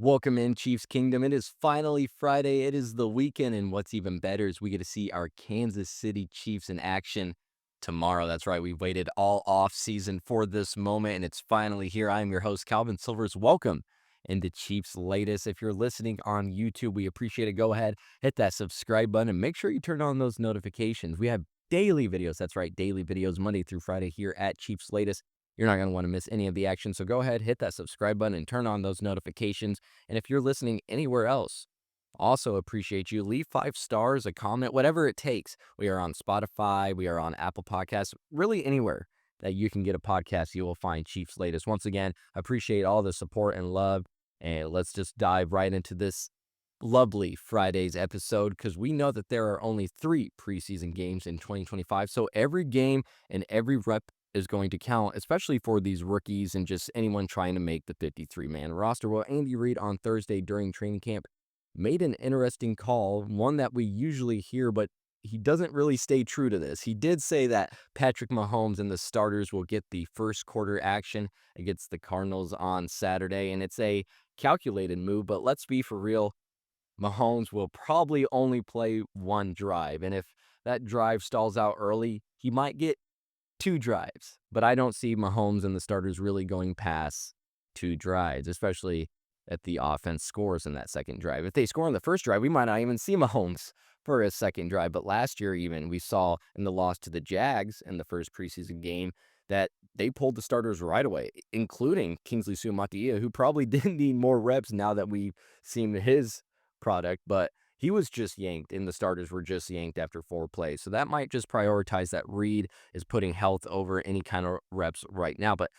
Welcome in, Chiefs Kingdom. It is finally Friday. It is the weekend, and what's even better is we get to see our Kansas City Chiefs in action tomorrow. That's right. We waited all off season for this moment, and it's finally here. I am your host, Calvin Silvers. Welcome into Chiefs Latest. If you're listening on YouTube, we appreciate it. Go ahead, hit that subscribe button, and make sure you turn on those notifications. We have daily videos. That's right, daily videos Monday through Friday here at Chiefs Latest. You're not going to want to miss any of the action. So go ahead, hit that subscribe button, and turn on those notifications. And if you're listening anywhere else, also appreciate you. Leave 5 stars, a comment, whatever it takes. We are on Spotify. We are on Apple Podcasts. Really anywhere that you can get a podcast, you will find Chiefs Latest. Once again, appreciate all the support and love. And let's just dive right into this lovely Friday's episode because we know that there are only 3 preseason games in 2025. So every game and every rep is going to count, especially for these rookies and just anyone trying to make the 53-man roster. Well, Andy Reid on Thursday during training camp made an interesting call, one that we usually hear, but he doesn't really stay true to this. He did say that Patrick Mahomes and the starters will get the first quarter action against the Cardinals on Saturday, and it's a calculated move, but let's be for real. Mahomes will probably only play one drive, and if that drive stalls out early, he might get 2 drives. But I don't see Mahomes and the starters really going past 2 drives, especially if the offense scores in that second drive. If they score on the first drive, we might not even see Mahomes for a second drive. But last year, even, we saw in the loss to the Jags in the first preseason game that they pulled the starters right away, including Kingsley Suamataia, who probably didn't need more reps now that we've seen his product, but he was just yanked, and the starters were just yanked after 4 plays. So that might just prioritize that Reid is putting health over any kind of reps right now. But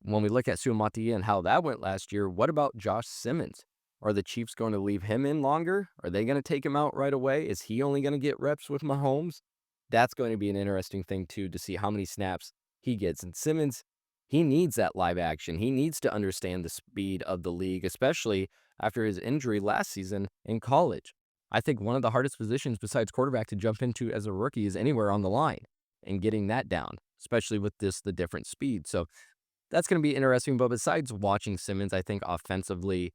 when we look at Suamataia and how that went last year, what about Josh Simmons? Are the Chiefs going to leave him in longer? Are they going to take him out right away? Is he only going to get reps with Mahomes? That's going to be an interesting thing, too, to see how many snaps he gets. And Simmons, he needs that live action. He needs to understand the speed of the league, especially after his injury last season in college. I think one of the hardest positions besides quarterback to jump into as a rookie is anywhere on the line and getting that down, especially with the different speed. So that's going to be interesting. But besides watching Simmons, I think offensively,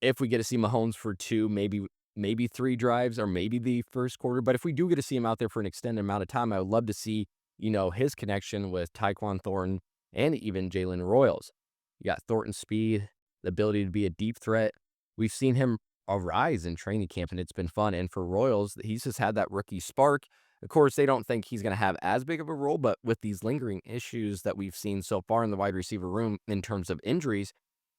if we get to see Mahomes for 2, maybe 3 drives or maybe the first quarter, but if we do get to see him out there for an extended amount of time, I would love to see, his connection with Tyquan Thornton and even Jalen Royals. You got Thornton's speed, the ability to be a deep threat. We've seen him arise in training camp, and it's been fun. And for Royals, he's just had that rookie spark. Of course, they don't think he's going to have as big of a role, but with these lingering issues that we've seen so far in the wide receiver room in terms of injuries,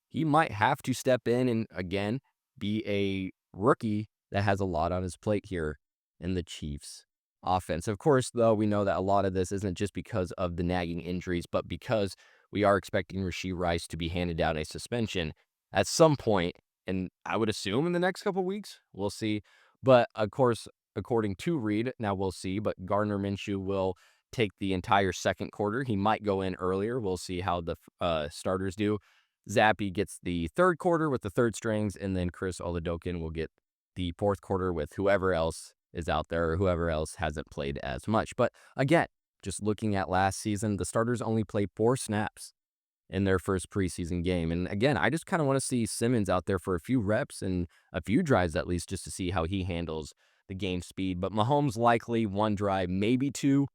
he might have to step in and, again, be a rookie that has a lot on his plate here in the Chiefs offense. Of course, though, we know that a lot of this isn't just because of the nagging injuries, but because we are expecting Rashee Rice to be handed down a suspension at some point, and I would assume in the next couple weeks. We'll see. But, of course, according to Reid, now we'll see, but Gardner Minshew will take the entire second quarter. He might go in earlier. We'll see how the starters do. Zappy gets the third quarter with the third strings, and then Chris Oladokun will get the fourth quarter with whoever else is out there or whoever else hasn't played as much. But again, just looking at last season, the starters only played 4 snaps in their first preseason game. And again, I just kind of want to see Simmons out there for a few reps and a few drives at least just to see how he handles the game speed. But Mahomes likely 1 drive, maybe 2,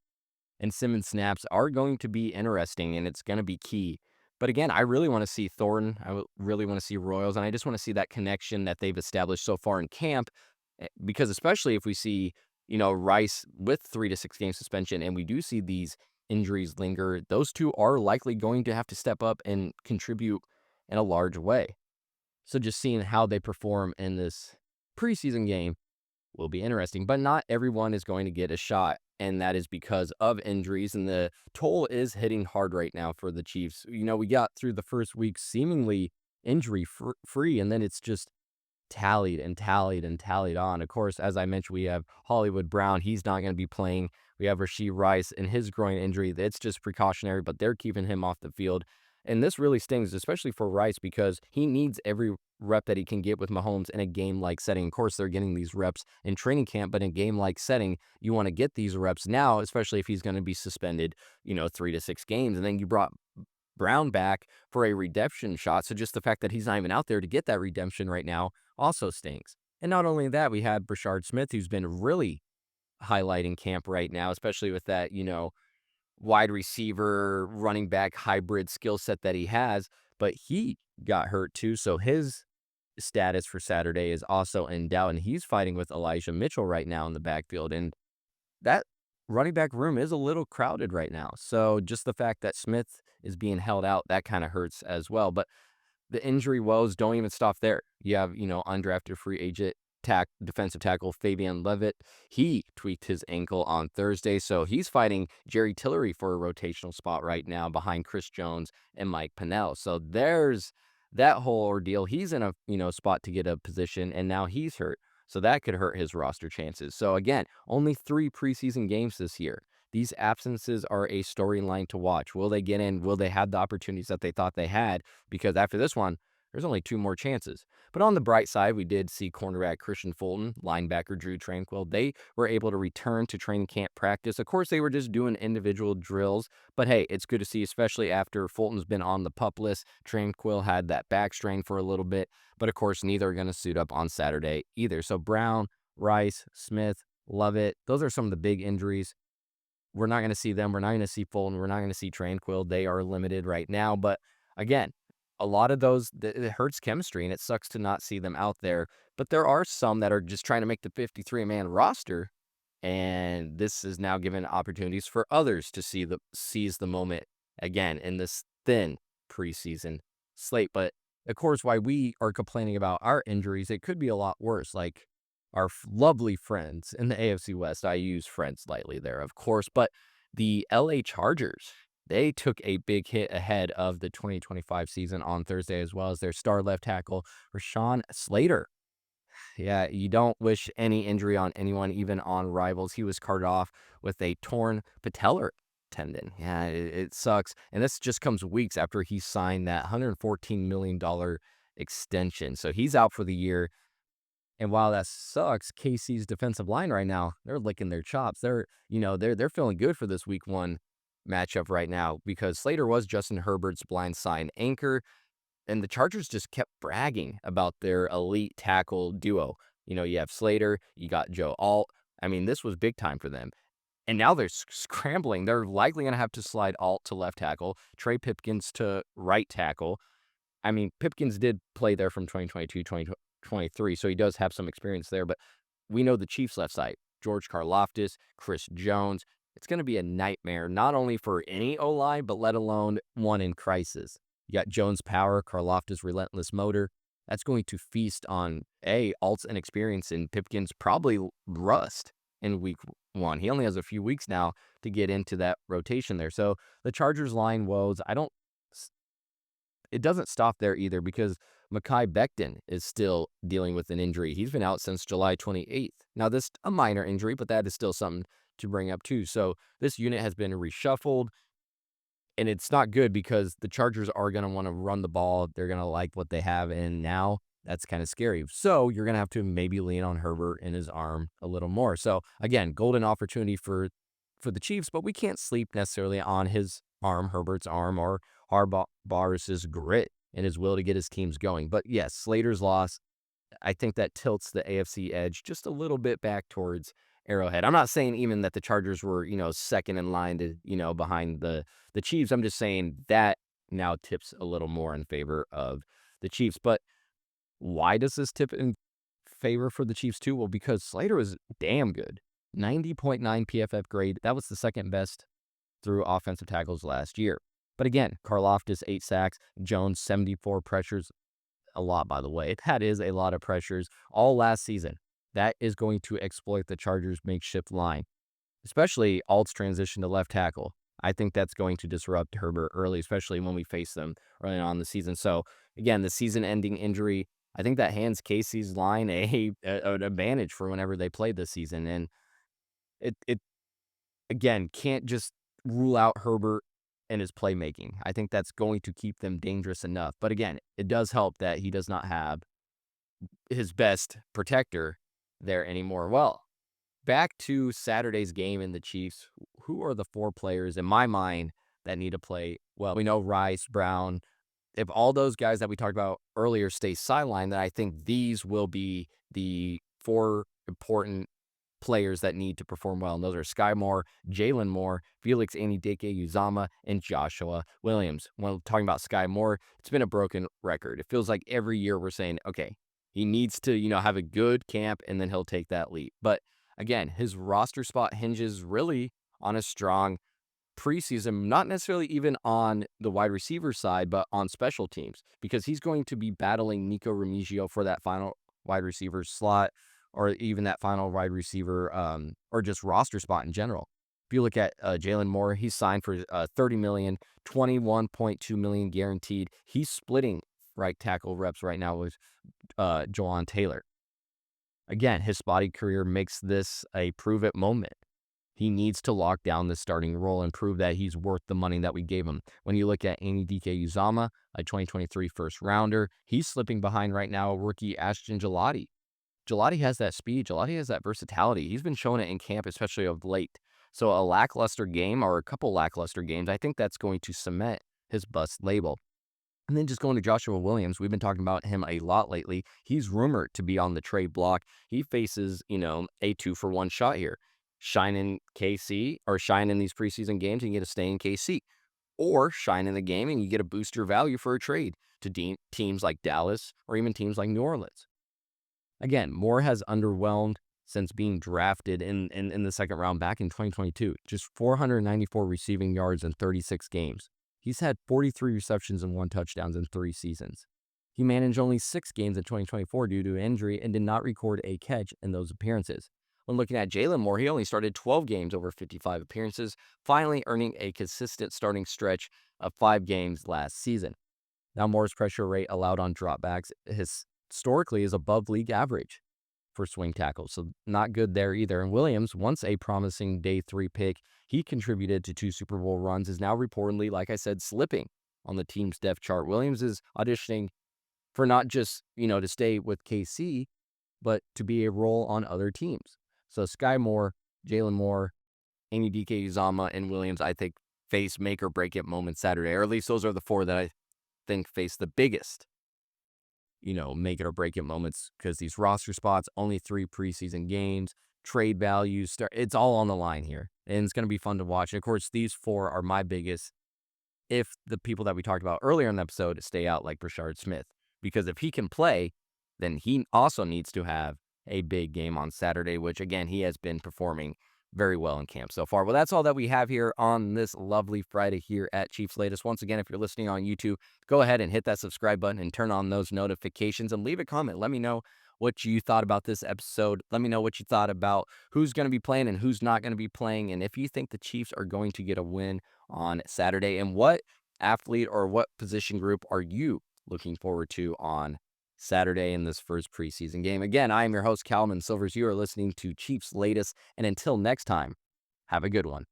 and Simmons snaps are going to be interesting, and it's going to be key. But again, I really want to see Thornton. Really want to see Royals, and I just want to see that connection that they've established so far in camp, because especially if we see, Rice with 3 to 6 game suspension, and we do see these injuries linger, those 2 are likely going to have to step up and contribute in a large way. So just seeing how they perform in this preseason game will be interesting, but not everyone is going to get a shot, and that is because of injuries, and the toll is hitting hard right now for the Chiefs. We got through the first week seemingly injury free, and then it's just tallied and tallied and tallied on. Of course, as I mentioned, we have Hollywood Brown. He's not going to be playing. We have Rashee Rice and his groin injury. It's just precautionary, but they're keeping him off the field. And this really stings, especially for Rice, because he needs every rep that he can get with Mahomes in a game-like setting. Of course, they're getting these reps in training camp, but in a game-like setting, you want to get these reps now, especially if he's going to be suspended, 3 to 6 games. And then you brought Brown back for a redemption shot. So just the fact that he's not even out there to get that redemption right now also stinks. And not only that, we had Brashard Smith, who's been really highlighting camp right now, especially with that, wide receiver, running back hybrid skill set that he has. But he got hurt too. So his status for Saturday is also in doubt. And he's fighting with Elijah Mitchell right now in the backfield. And that running back room is a little crowded right now. So just the fact that Smith is being held out, that kind of hurts as well. But the injury woes don't even stop there. You have, undrafted free agent defensive tackle Fabian Levitt. He tweaked his ankle on Thursday, so he's fighting Jerry Tillery for a rotational spot right now behind Chris Jones and Mike Pennell. So there's that whole ordeal. He's in a, spot to get a position, and now he's hurt. So that could hurt his roster chances. So again, only 3 preseason games this year. These absences are a storyline to watch. Will they get in? Will they have the opportunities that they thought they had? Because after this one, there's only 2 more chances. But on the bright side, we did see cornerback Christian Fulton, linebacker Drew Tranquil. They were able to return to training camp practice. Of course, they were just doing individual drills. But hey, it's good to see, especially after Fulton's been on the PUP list. Tranquil had that back strain for a little bit. But of course, neither are going to suit up on Saturday either. So Brown, Rice, Smith, Lovett, those are some of the big injuries. We're not going to see them. We're not going to see Fulton. We're not going to see Tranquil. They are limited right now. But again, a lot of those, it hurts chemistry, and it sucks to not see them out there. But there are some that are just trying to make the 53-man roster, and this is now giving opportunities for others to seize the moment again in this thin preseason slate. But of course, why we are complaining about our injuries, it could be a lot worse. Like our lovely friends in the AFC West. I use friends lightly there, of course, but the LA Chargers, they took a big hit ahead of the 2025 season on Thursday, as well as their star left tackle, Rashawn Slater. Yeah, you don't wish any injury on anyone, even on rivals. He was carted off with a torn patellar tendon. Yeah, it sucks. And this just comes weeks after he signed that $114 million extension. So he's out for the year. And while that sucks, KC's defensive line right now, they're licking their chops. They're feeling good for this week 1 matchup right now because Slater was Justin Herbert's blindside anchor, and the Chargers just kept bragging about their elite tackle duo. You have Slater, you got Joe Alt. I mean, this was big time for them. And now they're scrambling. They're likely going to have to slide Alt to left tackle, Trey Pipkins to right tackle. I mean, Pipkins did play there from 2022, 2023, so he does have some experience there. But we know the Chiefs left side, George Karlaftis, Chris Jones. It's going to be a nightmare, not only for any O-line, but let alone one in crisis. You got Jones' power, Karlaftis' relentless motor. That's going to feast on, Alt's inexperience, and Pipkins' probably rust in week 1. He only has a few weeks now to get into that rotation there. So the Chargers line woes, it doesn't stop there either because Mekhi Becton is still dealing with an injury. He's been out since July 28th. Now, this is a minor injury, but that is still something to bring up too. So this unit has been reshuffled, and it's not good because the Chargers are going to want to run the ball. They're going to like what they have, and now that's kind of scary. So you're going to have to maybe lean on Herbert and his arm a little more. So again, golden opportunity for the Chiefs, but we can't sleep necessarily on his arm, Herbert's arm, or Harbaugh's grit and his will to get his teams going. But yes, Slater's loss, I think that tilts the AFC edge just a little bit back towards Arrowhead. I'm not saying even that the Chargers were, second in line to, behind the Chiefs. I'm just saying that now tips a little more in favor of the Chiefs. But why does this tip in favor for the Chiefs too? Well, because Slater was damn good. 90.9 PFF grade. That was the second best through offensive tackles last year. But again, Karlaftis 8 sacks, Jones 74 pressures. A lot, by the way. That is a lot of pressures all last season. That is going to exploit the Chargers' makeshift line, especially Alt's transition to left tackle. I think that's going to disrupt Herbert early, especially when we face them early on in the season. So again, the season-ending injury, I think that hands Casey's line an advantage for whenever they play this season. And it again can't just rule out Herbert and his playmaking. I think that's going to keep them dangerous enough. But again, it does help that he does not have his best protector there anymore. Well, back to Saturday's game in the Chiefs. Who are the 4 players in my mind that need to play well. We know Rice, Brown, if all those guys that we talked about earlier stay sidelined, then I think these will be the four important players that need to perform well. And those are Sky Moore, Jalen Moore, Felix Anudike-Uzama, and Joshua Williams. When talking about Sky Moore, it's been a broken record. It feels like every year we're saying, okay, he needs to, have a good camp and then he'll take that leap. But again, his roster spot hinges really on a strong preseason, not necessarily even on the wide receiver side, but on special teams, because he's going to be battling Nico Remigio for that final wide receiver slot, or even that final wide receiver, or just roster spot in general. If you look at Jalen Moore, he's signed for $30 million, $21.2 million guaranteed. He's splitting right tackle reps right now with Jawan Taylor. Again, his spotty career makes this a prove it moment. He needs to lock down the starting role and prove that he's worth the money that we gave him. When you look at Anudike-Uzama, a 2023 first rounder, he's slipping behind right now rookie Ashton Gelati. Gelati has that speed. Gelati has that versatility. He's been showing it in camp, especially of late. So a lackluster game or a couple lackluster games, I think that's going to cement his bust label. And then just going to Joshua Williams, we've been talking about him a lot lately. He's rumored to be on the trade block. He faces, a 2-for-1 shot here. Shine in KC or shine in these preseason games and you get to stay in KC. Or shine in the game and you get a booster value for a trade to teams like Dallas or even teams like New Orleans. Again, Moore has underwhelmed since being drafted in the second round back in 2022. Just 494 receiving yards in 36 games. He's had 43 receptions and 1 touchdown in 3 seasons. He managed only 6 games in 2024 due to injury and did not record a catch in those appearances. When looking at Jalen Moore, he only started 12 games over 55 appearances, finally earning a consistent starting stretch of 5 games last season. Now Moore's pressure rate allowed on dropbacks historically is above league average for swing tackles, so not good there either. And Williams, once a promising day 3 pick, he contributed to 2 Super Bowl runs, is now reportedly, like I said, slipping on the team's depth chart. Williams is auditioning for not just, to stay with KC, but to be a role on other teams. So Sky Moore, Jalen Moore, Anudike-Uzama, and Williams, I think, face make or break it moments Saturday, or at least those are the 4 that I think face the biggest, make it or break it moments, because these roster spots, only 3 preseason games, trade values, it's all on the line here. And it's going to be fun to watch. And of course, these 4 are my biggest if the people that we talked about earlier in the episode stay out, like Brashard Smith. Because if he can play, then he also needs to have a big game on Saturday, which, again, he has been performing very well in camp so far. Well, that's all that we have here on this lovely Friday here at Cheifs Latest. Once again, if you're listening on YouTube, go ahead and hit that subscribe button and turn on those notifications and leave a comment. Let me know what you thought about this episode. Let me know what you thought about who's going to be playing and who's not going to be playing, and if you think the Chiefs are going to get a win on Saturday, and what athlete or what position group are you looking forward to on Saturday in this first preseason game. Again, I am your host, Calvin Silvers. You are listening to Cheifs Latest, and until next time, have a good one.